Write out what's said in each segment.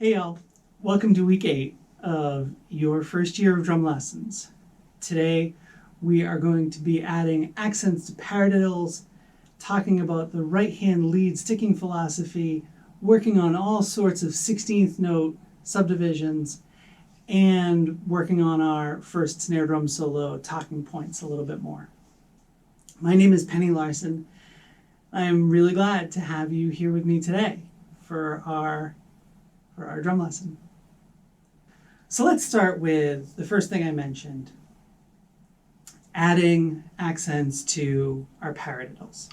Hey y'all, welcome to week 8 of your first year of drum lessons. Today we are going to be adding accents to paradiddles, talking about the right hand lead sticking philosophy, working on all sorts of 16th note subdivisions, and working on our first snare drum solo talking points a little bit more. My name is Penny Larson. I am really glad to have you here with me today for our drum lesson. So let's start with the first thing I mentioned, adding accents to our paradiddles.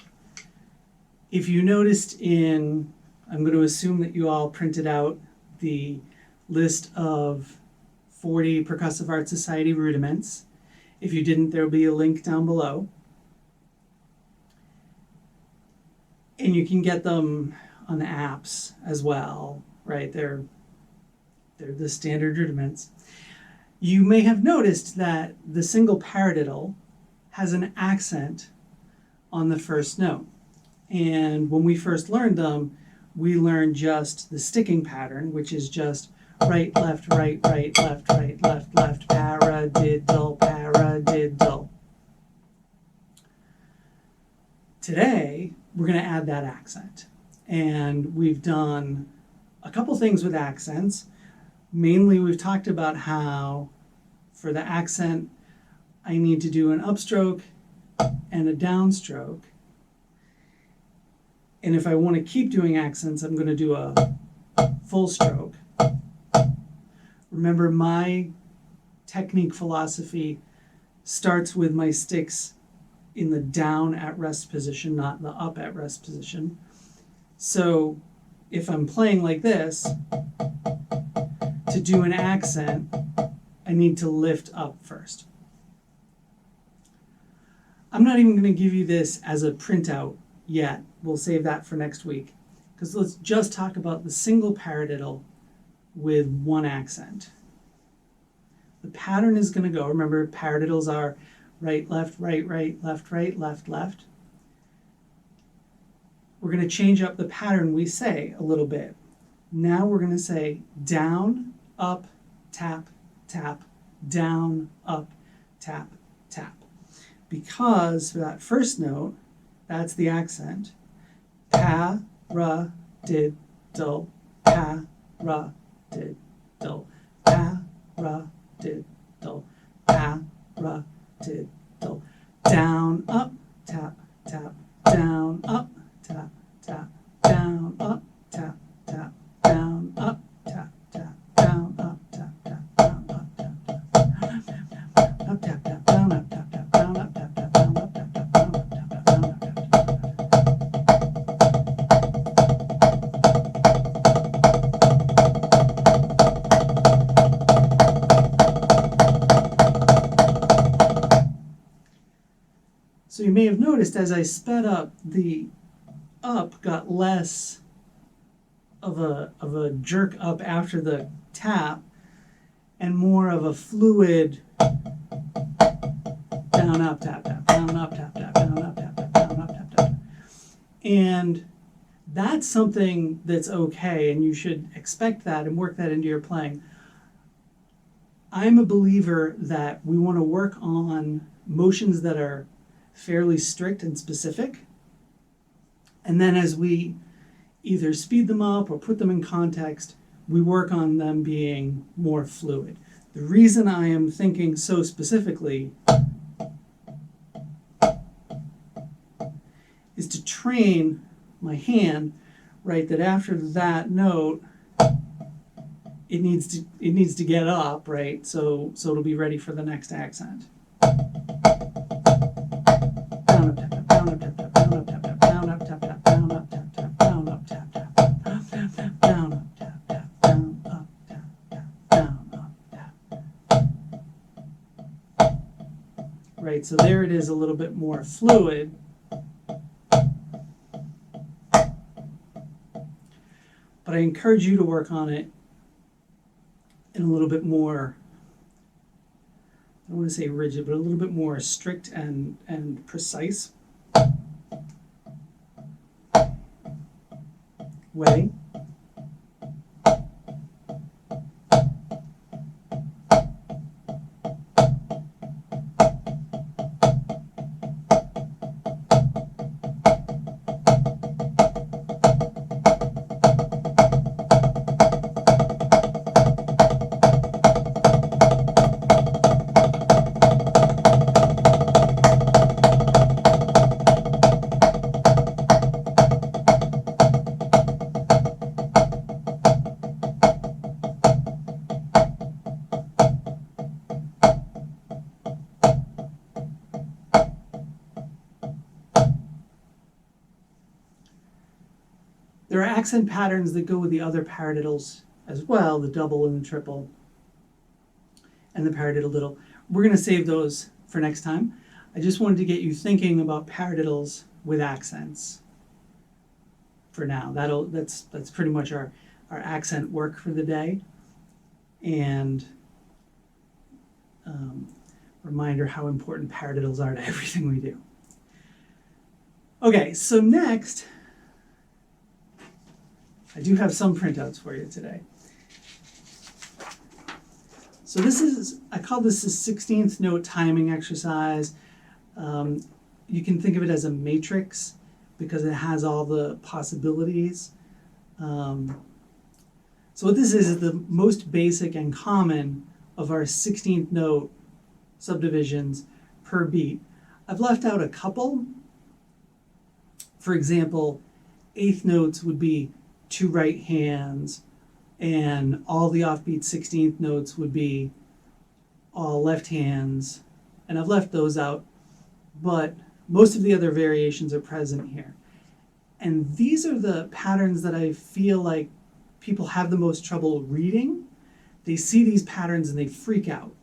If you noticed I'm going to assume that you all printed out the list of 40 Percussive Arts Society Rudiments. If you didn't, there'll be a link down below. And you can get them on the apps as well, right? They're the standard rudiments. You may have noticed that the single paradiddle has an accent on the first note. And when we first learned them, we learned just the sticking pattern, which is just right, left, left, left, paradiddle, paradiddle. Today, we're going to add that accent. And we've done a couple things with accents. Mainly, we've talked about how for the accent, I need to do an upstroke and a downstroke. And if I want to keep doing accents, I'm going to do a full stroke. Remember, my technique philosophy starts with my sticks in the down at rest position, not the up at rest position. So if I'm playing like this, to do an accent, I need to lift up first. I'm not even going to give you this as a printout yet. We'll save that for next week, because let's just talk about the single paradiddle with one accent. The pattern is going to go, remember, paradiddles are right, left, left, left. We're going to change up the pattern we say a little bit. Now we're going to say down, up, tap, tap, down, up, tap, tap. Because for that first note, that's the accent. Pa, ra, did, do, pa, ra, did, do, pa, ra, did, do, pa, ra, did, do. Down, up, tap, tap, down, up, tap, tap, down, up, tap, tap, down, up, tap, tap, down, up, tap, tap, down, up, tap, tap, up, tap, tap, down, up, tap, tap, down, up, tap, tap, down, up, tap, tap, down, up, tap, tap, down, up, tap, tap. So you may have noticed as I sped up, the up got less of a jerk up after the tap and more of a fluid down, up, tap, tap, down, up, tap, tap, down, up, tap, tap, down, up, tap, tap. And that's something that's okay, and you should expect that and work that into your playing. I'm a believer that we want to work on motions that are fairly strict and specific. And then as we either speed them up or put them in context, we work on them being more fluid. The reason I am thinking so specifically is to train my hand, right, that after that note, it needs to get up, right, so it'll be ready for the next accent. Down, up, tap, tap, down, up, tap, tap, down, up, tap, tap, down, up, tap, tap, down, up, tap, tap, down, up, tap, tap, up, tap, tap, down, up, tap, tap, down, up, tap, tap, down, up, tap. Right, so there it is, a little bit more fluid. But I encourage you to work on it in a little bit more, I don't want to say rigid, but a little bit more strict and precise way. accent patterns that go with the other paradiddles as well, the double and the triple and the paradiddle diddle. We're going to save those for next time. I just wanted to get you thinking about paradiddles with accents for now. That's pretty much our accent work for the day. And reminder how important paradiddles are to everything we do. Okay, so next, I do have some printouts for you today. So I call this a 16th note timing exercise. You can think of it as a matrix because it has all the possibilities. So what this is the most basic and common of our 16th note subdivisions per beat. I've left out a couple. For example, eighth notes would be 2 right hands, and all the offbeat 16th notes would be all left hands, and I've left those out, but most of the other variations are present here. And these are the patterns that I feel like people have the most trouble reading. They see these patterns and they freak out,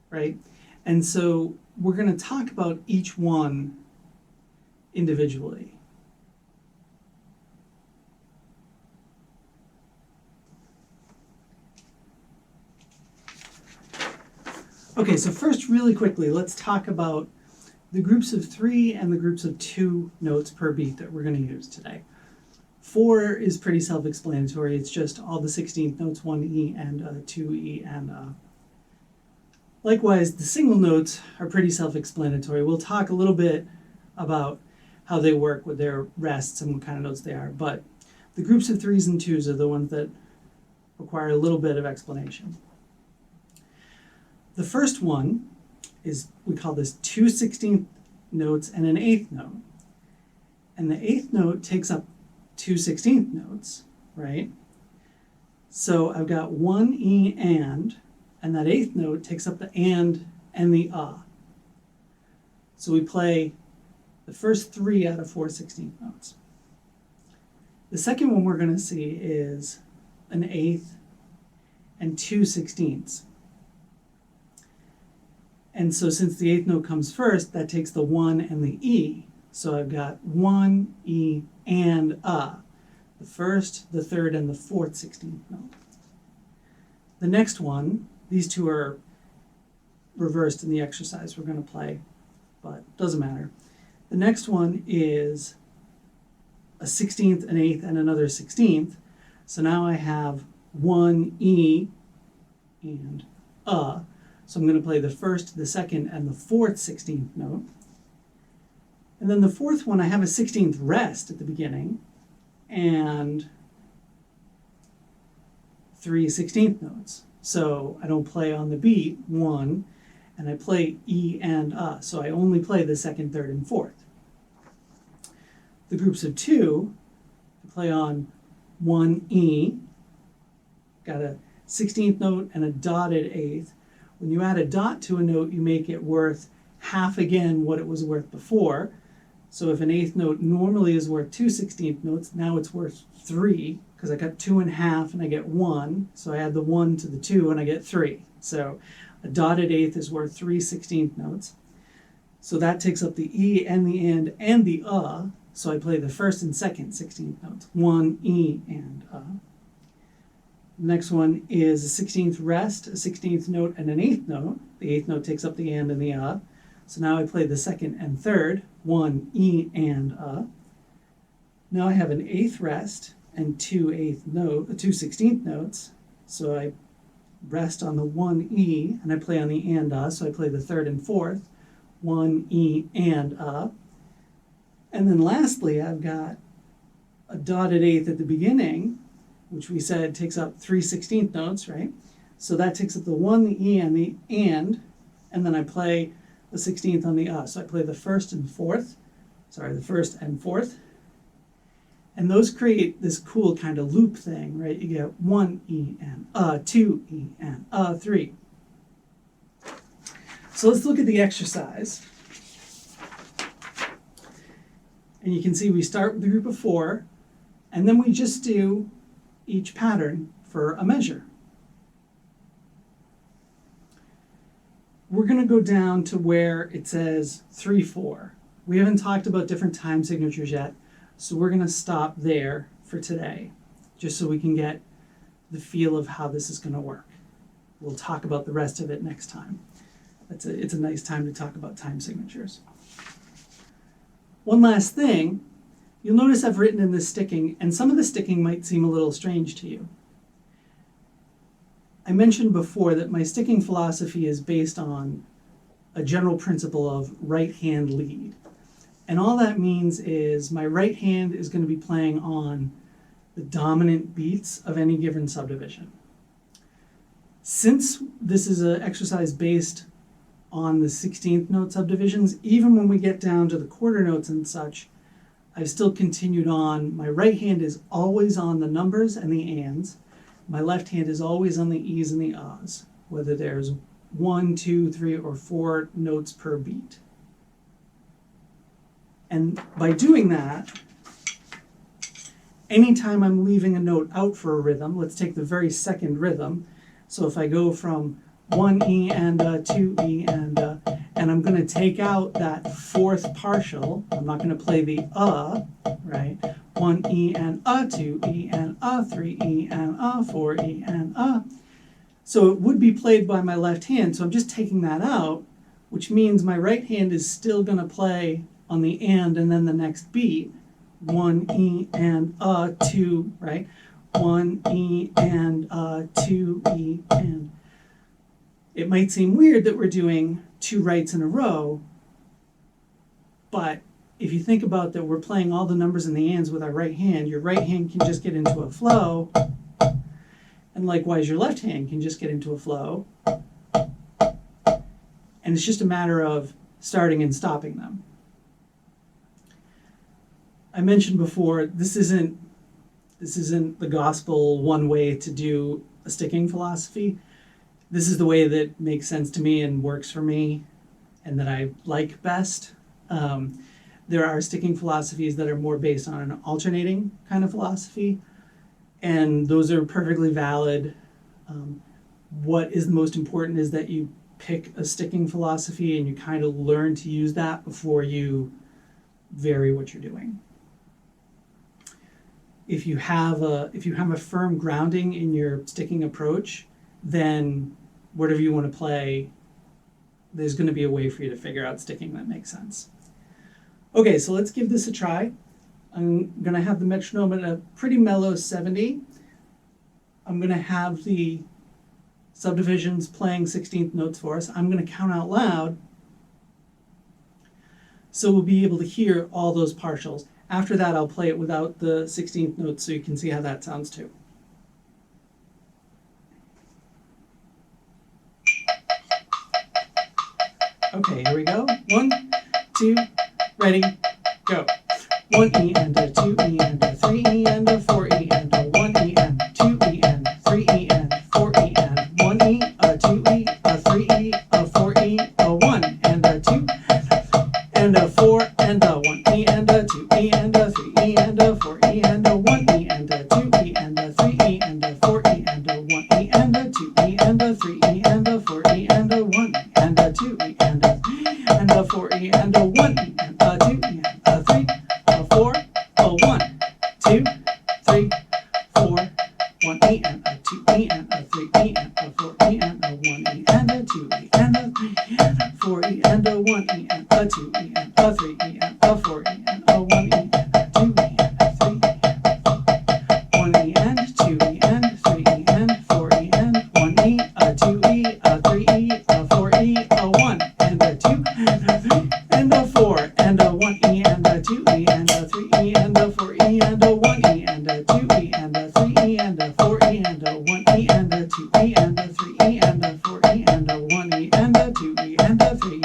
right? And so we're going to talk about each one individually. Okay, so first, really quickly, let's talk about the groups of 3 and the groups of 2 notes per beat that we're going to use today. 4 is pretty self-explanatory. It's just all the 16th notes, 1 E and 2 E and Likewise, the single notes are pretty self-explanatory. We'll talk a little bit about how they work with their rests and what kind of notes they are, but the groups of 3s and 2s are the ones that require a little bit of explanation. The first one is, we call this 2 16th notes and an 8th note. And the 8th note takes up 2 16th notes, right? So I've got 1 E and that 8th note takes up the and the So we play the first 3 out of 4 16th notes. The second one we're going to see is an 8th and 2 16ths. And so since the 8th note comes first, that takes the 1 and the E. So I've got 1 E and the first, the third, and the fourth 16th note. The next one, these two are reversed in the exercise we're going to play, but doesn't matter. The next one is a 16th, an 8th, and another 16th. So now I have 1 E and So I'm going to play the first, the second, and the fourth 16th note. And then the fourth one, I have a 16th rest at the beginning, and 3 16th notes. So I don't play on the beat, 1, and I play E and So I only play the second, third, and fourth. The groups of 2, I play on 1 E, got a 16th note and a dotted 8th. When you add a dot to a note, you make it worth half again what it was worth before. So if an 8th note normally is worth 2 16th notes, now it's worth 3, because I got 2 and a half and I get 1. So I add the 1 to the 2 and I get 3. So a dotted 8th is worth 3 16th notes. So that takes up the E and the So I play the first and second 16th notes, 1 E and The next one is a 16th rest, a 16th note, and an 8th note. The 8th note takes up the and the So now I play the second and third, 1 E and Now I have an 8th rest and 2 16th notes. So I rest on the 1 E and I play on the and So I play the third and fourth, 1 E and And then lastly, I've got a dotted 8th at the beginning, which we said takes up 3 16th notes, right? So that takes up the 1, the E, and the and then I play the 16th on the So I play the first and fourth, and those create this cool kind of loop thing, right? You get 1 E and 2 E and 3. So let's look at the exercise. And you can see we start with the group of 4, And then we just do each pattern for a measure. We're going to go down to where it says 3/4. We haven't talked about different time signatures yet, so we're going to stop there for today, just so we can get the feel of how this is going to work. We'll talk about the rest of it next time. It's a nice time to talk about time signatures. One last thing, you'll notice I've written in this sticking, and some of the sticking might seem a little strange to you. I mentioned before that my sticking philosophy is based on a general principle of right hand lead. And all that means is my right hand is going to be playing on the dominant beats of any given subdivision. Since this is an exercise based on the 16th note subdivisions, even when we get down to the quarter notes and such, I've still continued on. My right hand is always on the numbers and the ands. My left hand is always on the e's and the ahs, whether there's 1, 2, 3, or 4 notes per beat. And by doing that, anytime I'm leaving a note out for a rhythm, let's take the very second rhythm. So if I go from 1 E and a, 2 E and a, and I'm going to take out that fourth partial, I'm not going to play the right? 1 E and a, 2 E and a, 3 E and a, 4 E and a. So it would be played by my left hand, so I'm just taking that out, which means my right hand is still going to play on the and then the next beat, 1 E and a, 2, right? 1 E and a, 2 E and. It might seem weird that we're doing 2 rights in a row, but if you think about that we're playing all the numbers and the ands with our right hand, your right hand can just get into a flow, and likewise your left hand can just get into a flow, and it's just a matter of starting and stopping them. I mentioned before, this isn't the gospel one way to do a sticking philosophy. This is the way that makes sense to me and works for me and that I like best. There are sticking philosophies that are more based on an alternating kind of philosophy, and those are perfectly valid. What is the most important is that you pick a sticking philosophy and you kind of learn to use that before you vary what you're doing. If you have a firm grounding in your sticking approach, then whatever you want to play, there's going to be a way for you to figure out sticking that makes sense. Okay, so let's give this a try. I'm going to have the metronome at a pretty mellow 70. I'm going to have the subdivisions playing 16th notes for us. I'm going to count out loud, so we'll be able to hear all those partials. After that, I'll play it without the 16th notes so you can see how that sounds too. Okay, here we go. 1, 2, ready, go. 1 E and a, 2 E and a, 3 E and a, 4 E and a, 1 E and 2 E and 3 E and 4 E and 1 E, a 2 E, a 3 E, a 4 E, a 1 and a 2 and a 4 and a 1 E and a 2 E and a 3 E and a 4 E and a 1 E and a 2 E and a 3 E and a 4 E and a 1 E and a 2 E and a 3 E and a 4 E and a 1 E and a 2 E and a 3 and a 4 E and a 1 E and a 2 E and a 3 a 4 a 1 2 3 4 1 E and a 2 E and a 3 E and a 4 E and a 1 E and a 2 E and a 3 and a 4 E and a 1 E and a 2 E and a 3 E and a 4 E and a 1 E and a 2 E and a 3 E 1 E and 2 E and 3 E and 4 E and 1 E a 2 E a 3 E a 4 E a 1 and a 2 and a 3 and a 4 and a 1 E and a 2 E and a 3 E and a 4 E and a 1 E and a 2 E and a 3 E and a 4 E and a 1 E and a 2 E and a 3 E and a 4 E and a 1 E and a 2 E and a 3 E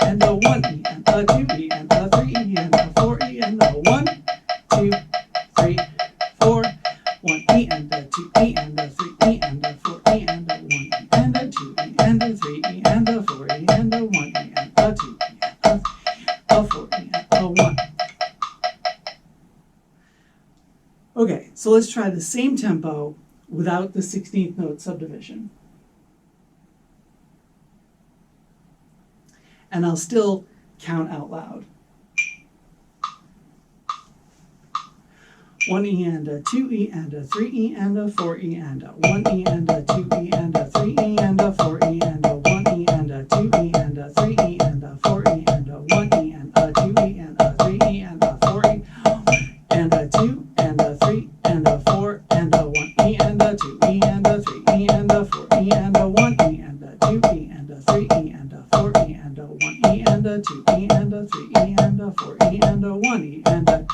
and a 1 E and a 2 E and a 3 E and a 4 E and a 1 2 3 4 1 E and a 2 E and a 3 E and a 4 E and a 1 E and a 2 E and a 3 E and a 4 E and a 1 E and a 2 E and a 4 E and a 1. So let's try the same tempo without the 16th note subdivision. And I'll still count out loud. 1E and a 2E and a 3E and a 4E and a 1E and a 2E and a 3E and a 4E and a 1E and a 2E and a 3E and a 4E and a 1E and a 2E and a 3E and a 4E and a 2 and a 3 and a 4 and a 1E and a 2E and a 3E and a 4E and a 1E and a 2E and a 3E and a 4E and a 1E and a 2E and a 3E and a 4E and a 1E and a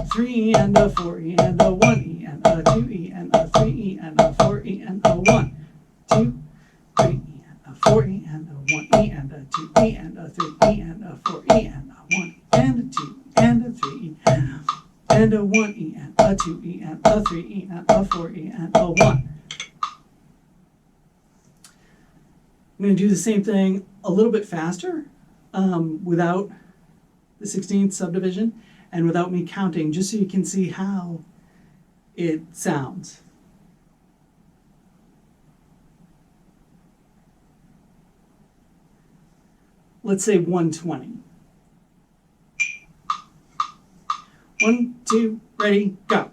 3E and a 4E and a 1E and a 2E and a 3E and a 4E and a 1, 2, 3E and a 4E and a 1E and a 2E and a 3E and a 4E and a 1 and a 2 and a 3E and a 1E and a 2E and a 3E and a 4E and a 1. I'm going to do the same thing a little bit faster without the 16th subdivision and without me counting, just so you can see how it sounds. Let's say 120. 1, 2, ready, go.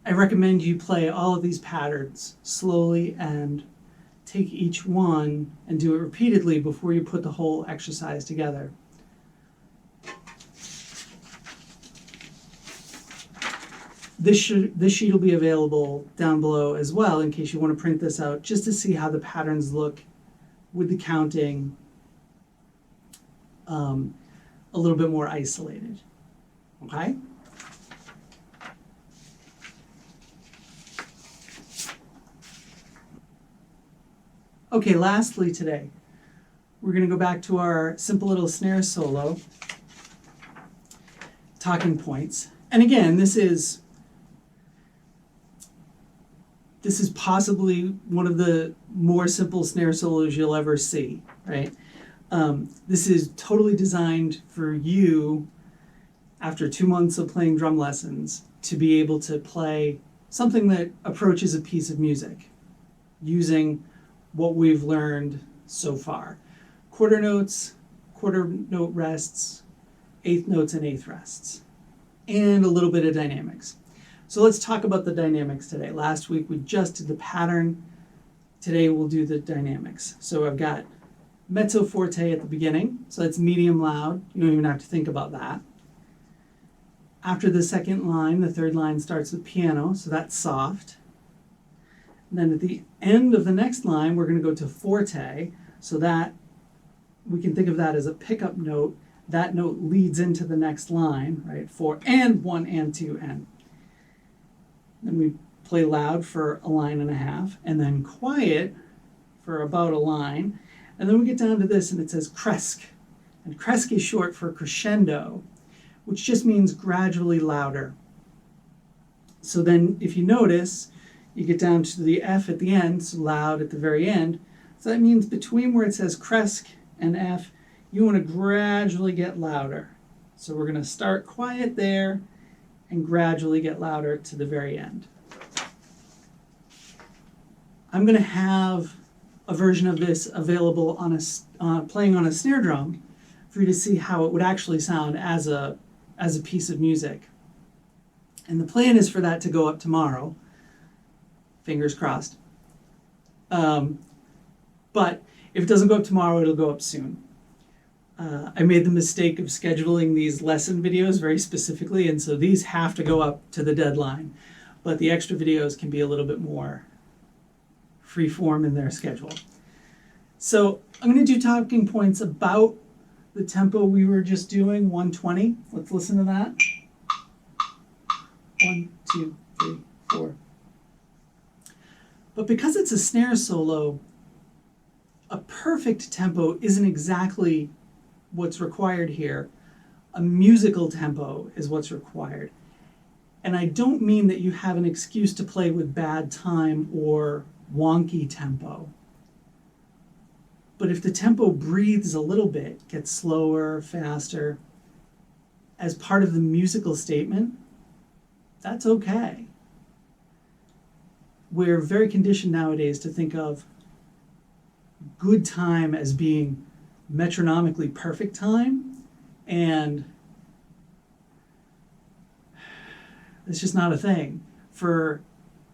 I recommend you play all of these patterns slowly and take each one and do it repeatedly before you put the whole exercise together. This sheet will be available down below as well in case you want to print this out, just to see how the patterns look with the counting a little bit more isolated. Okay? Okay, lastly today, we're going to go back to our simple little snare solo talking points. And again, this is possibly one of the more simple snare solos you'll ever see, right? This is totally designed for you, after 2 months of playing drum lessons, to be able to play something that approaches a piece of music using what we've learned so far. Quarter notes, quarter note rests, eighth notes and eighth rests, and a little bit of dynamics. So let's talk about the dynamics today. Last week we just did the pattern. Today we'll do the dynamics. So I've got mezzo forte at the beginning, so that's medium loud. You don't even have to think about that. After the second line, the third line starts with piano, so that's soft. And then at the end of the next line, we're going to go to forte, so that we can think of that as a pickup note. That note leads into the next line, right? 4 and 1 and 2 and. Then we play loud for a line and a half, and then quiet for about a line. And then we get down to this, and it says cresque. And cresque is short for crescendo, which just means gradually louder. So then if you notice, you get down to the F at the end, so loud at the very end. So that means between where it says cresque and F, you want to gradually get louder. So we're going to start quiet there and gradually get louder to the very end. I'm going to have a version of this available on playing on a snare drum for you to see how it would actually sound as a piece of music. And the plan is for that to go up tomorrow. Fingers crossed. But if it doesn't go up tomorrow, it'll go up soon. I made the mistake of scheduling these lesson videos very specifically, and so these have to go up to the deadline. But the extra videos can be a little bit more free form in their schedule. So I'm going to do talking points about the tempo we were just doing, 120. Let's listen to that. 1, 2, 3, 4. But because it's a snare solo, a perfect tempo isn't exactly what's required here. A musical tempo is what's required. And I don't mean that you have an excuse to play with bad time or wonky tempo. But if the tempo breathes a little bit, gets slower, faster, as part of the musical statement, that's okay. We're very conditioned nowadays to think of good time as being metronomically perfect time, and it's just not a thing. For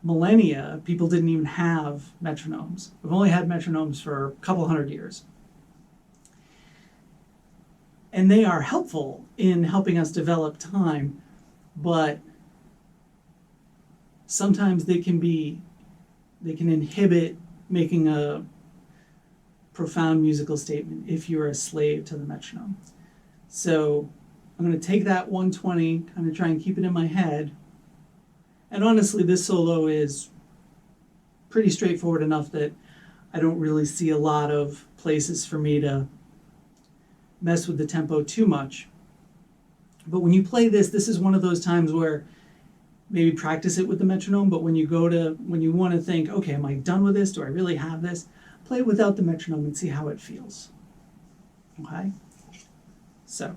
millennia, people didn't even have metronomes. We've only had metronomes for a couple hundred years. And they are helpful in helping us develop time, but sometimes they can inhibit making a profound musical statement if you're a slave to the metronome. So I'm going to take that 120, kind of try and keep it in my head. And honestly, this solo is pretty straightforward enough that I don't really see a lot of places for me to mess with the tempo too much. But when you play this is one of those times where maybe practice it with the metronome, but when you want to think, okay, am I done with this? Do I really have this? Play it without the metronome and see how it feels. Okay? So,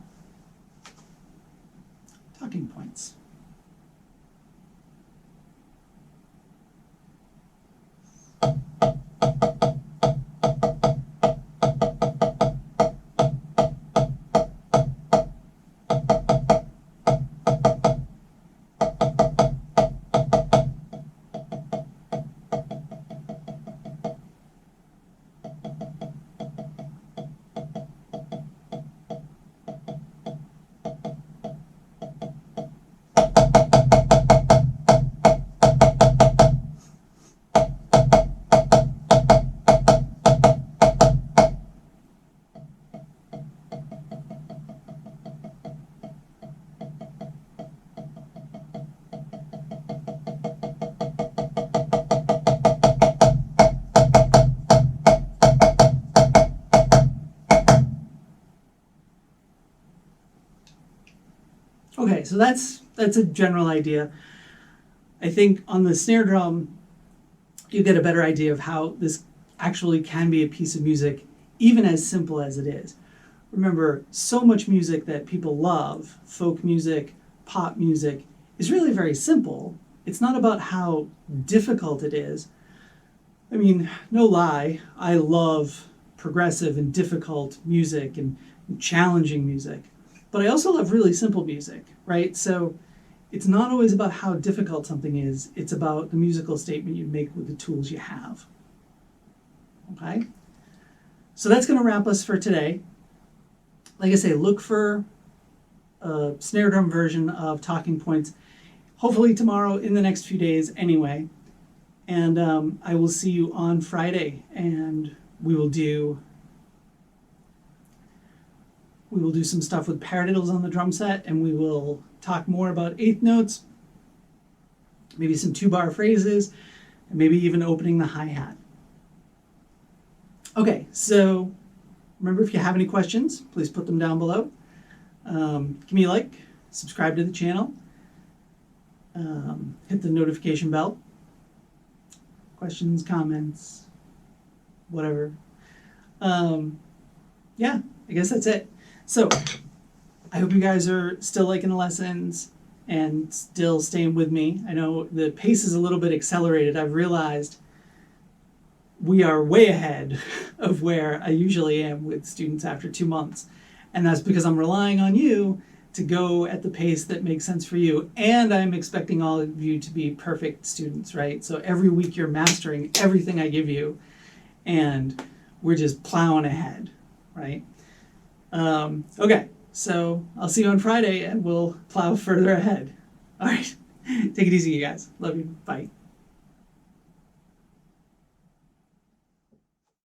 talking points. Okay, so that's a general idea. I think on the snare drum, you get a better idea of how this actually can be a piece of music, even as simple as it is. Remember, so much music that people love, folk music, pop music, is really very simple. It's not about how difficult it is. I mean, no lie, I love progressive and difficult music and challenging music. But I also love really simple music, right? So it's not always about how difficult something is. It's about the musical statement you make with the tools you have. Okay? So that's going to wrap us for today. Like I say, look for a snare drum version of Talking Points, hopefully tomorrow, in the next few days anyway. And I will see you on Friday, and we will do some stuff with Paradiddles on the drum set, and we will talk more about eighth notes, maybe some 2-bar phrases, and maybe even opening the hi-hat. Okay, so remember, if you have any questions, please put them down below. Give me a like, subscribe to the channel, hit the notification bell. Questions, comments, whatever. Yeah, I guess that's it. So, I hope you guys are still liking the lessons and still staying with me. I know the pace is a little bit accelerated. I've realized we are way ahead of where I usually am with students after 2 months. And that's because I'm relying on you to go at the pace that makes sense for you. And I'm expecting all of you to be perfect students, right? So every week you're mastering everything I give you. And we're just plowing ahead, right? Okay, so I'll see you on Friday and we'll plow further ahead. All right, take it easy, you guys. Love you. Bye.